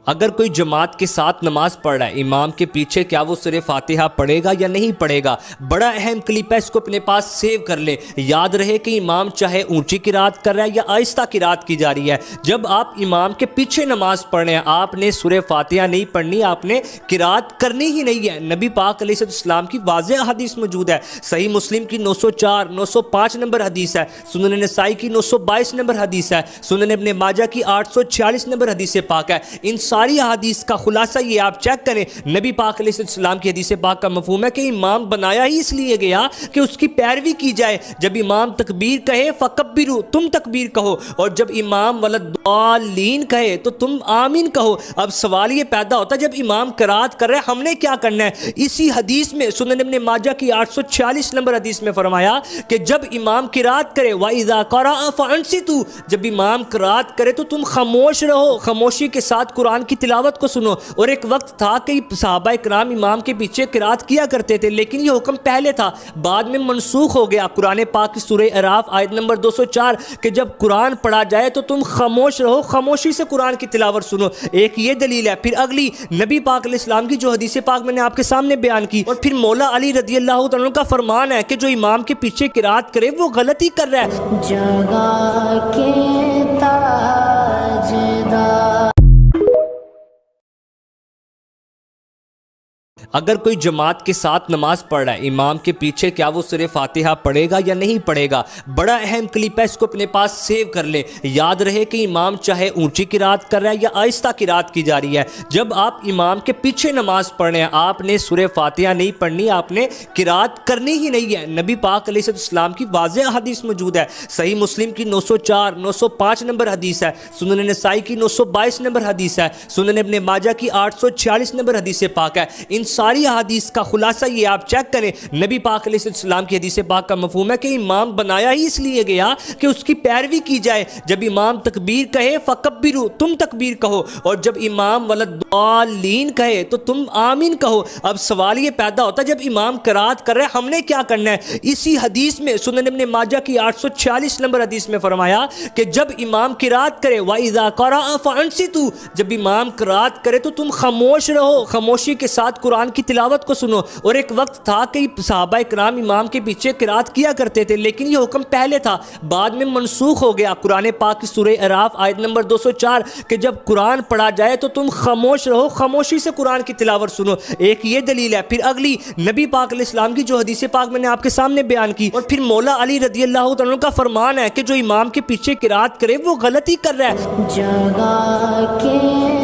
اگر کوئی جماعت کے ساتھ نماز پڑھ رہا ہے امام کے پیچھے، کیا وہ سورہ فاتحہ پڑھے گا یا نہیں پڑھے گا؟ بڑا اہم کلپ ہے، اس کو اپنے پاس سیو کر لیں۔ یاد رہے کہ امام چاہے اونچی قرات کر رہا ہے یا آہستہ قرات کی جا رہی ہے، جب آپ امام کے پیچھے نماز پڑھ رہے ہیں آپ نے سورہ فاتحہ نہیں پڑھنی، آپ نے قرات کرنی ہی نہیں ہے۔ نبی پاک علیہ السلام کی واضح حدیث موجود ہے، صحیح مسلم کی 904 905 نمبر حدیث ہے، سنن نسائی کی 922 نمبر حدیث ہے، سنن ابن ماجہ کی 846 نمبر حدیث پاک ہے۔ ان ساری حدیث کا خلاصہ یہ آپ چیک کریں، نبی پاک علیہ السلام کی حدیث پاک کا مفہوم ہے کہ امام بنایا ہی اس لیے گیا کہ اس کی پیروی کی جائے۔ جب امام تکبیر کہے فکبروا، تم تکبیر کہو، اور جب امام ولضالین کہے تو تم آمین کہو۔ اب سوال یہ پیدا ہوتا ہے جب امام قرات کر رہے ہیں ہم نے کیا کرنا ہے؟ اسی حدیث میں سنن ابن ماجہ کی 846 نمبر حدیث میں فرمایا کہ جب امام قرات کرے وَإِذَا قَرَأَ فَأَنصِتُوا، جب امام قرات کرے تو تم خاموش رہو، خاموشی کے ساتھ قرآن کی تلاوت کو سنو۔ اور ایک وقت تھا کہ صحابہ کرام امام کے پیچھے قرات کیا کرتے تھے، لیکن یہ حکم پہلے تھا، بعد میں منسوخ ہو گیا۔ قرآن پاک کی سورہ اعراف آیت نمبر 204 کہ جب قرآن پڑھا جائے تو تم خاموش رہو، خاموشی سے قرآن کی تلاوت سنو۔ ایک یہ دلیل ہے۔ پھر اگلی نبی پاک علیہ السلام کی جو حدیث پاک میں نے آپ کے سامنے بیان کی، اور پھر مولا علی رضی اللہ عنہ کا فرمان ہے کہ جو امام کے پیچھے قرات کرے وہ غلطی کر رہا ہے۔ جگہ کے تاجدار اگر کوئی جماعت کے ساتھ نماز پڑھ رہا ہے امام کے پیچھے، کیا وہ سورہ فاتحہ پڑھے گا یا نہیں پڑھے گا؟ بڑا اہم کلپ ہے، اس کو اپنے پاس سیو کر لیں۔ یاد رہے کہ امام چاہے اونچی قرات کر رہا ہے یا آہستہ قرات کی جا رہی ہے، جب آپ امام کے پیچھے نماز پڑھ رہے ہیں آپ نے سورہ فاتحہ نہیں پڑھنی، آپ نے قرات کرنی ہی نہیں ہے۔ نبی پاک علیہ السلام کی واضح حدیث موجود ہے، صحیح مسلم کی 904 905 نمبر حدیث ہے، سنن نسائی کی 922 نمبر حدیث ہے، سنن ابن ماجہ کی 846 نمبر حدیث پاک ہے۔ ان ساری حدیث کا خلاصہ یہ آپ چیک کریں، نبی پاک علیہ السلام کی حدیث پاک کا مفہوم ہے کہ امام بنایا ہی اس لیے گیا کہ اس کی پیروی کی جائے۔ جب امام تکبیر کہے فکبروا، تم تکبیر کہو، اور جب امام ولضالین کہے تو تم آمین کہو۔ اب سوال یہ پیدا ہوتا ہے جب امام قرات کر رہے ہیں ہم نے کیا کرنا ہے؟ اسی حدیث میں سنن ابن ماجہ کی 846 نمبر حدیث میں فرمایا کہ جب امام قرات کرے وَإِذَا قَرَأَ فَأَنصِتُوا، جب امام قرات کرے تو تم خاموش رہو، خاموشی کے ساتھ قرآن کی تلاوت کو سنو۔ اور ایک وقت تھا کہ صحابہ کرام امام کے پیچھے قرات کیا کرتے تھے، لیکن یہ حکم پہلے تھا، بعد میں منسوخ ہو گیا۔ قرآن پاک کی سورہ اعراف آیت نمبر 204 کہ جب قرآن پڑھا جائے تو تم خاموش رہو، خاموشی سے قرآن کی تلاوت سنو۔ ایک یہ دلیل ہے۔ پھر اگلی نبی پاک علیہ السلام کی جو حدیث پاک میں نے آپ کے سامنے بیان کی، اور پھر مولا علی رضی اللہ عنہ کا فرمان ہے کہ جو امام کے پیچھے قرات کرے وہ غلطی کر رہا ہے۔ جگہ کے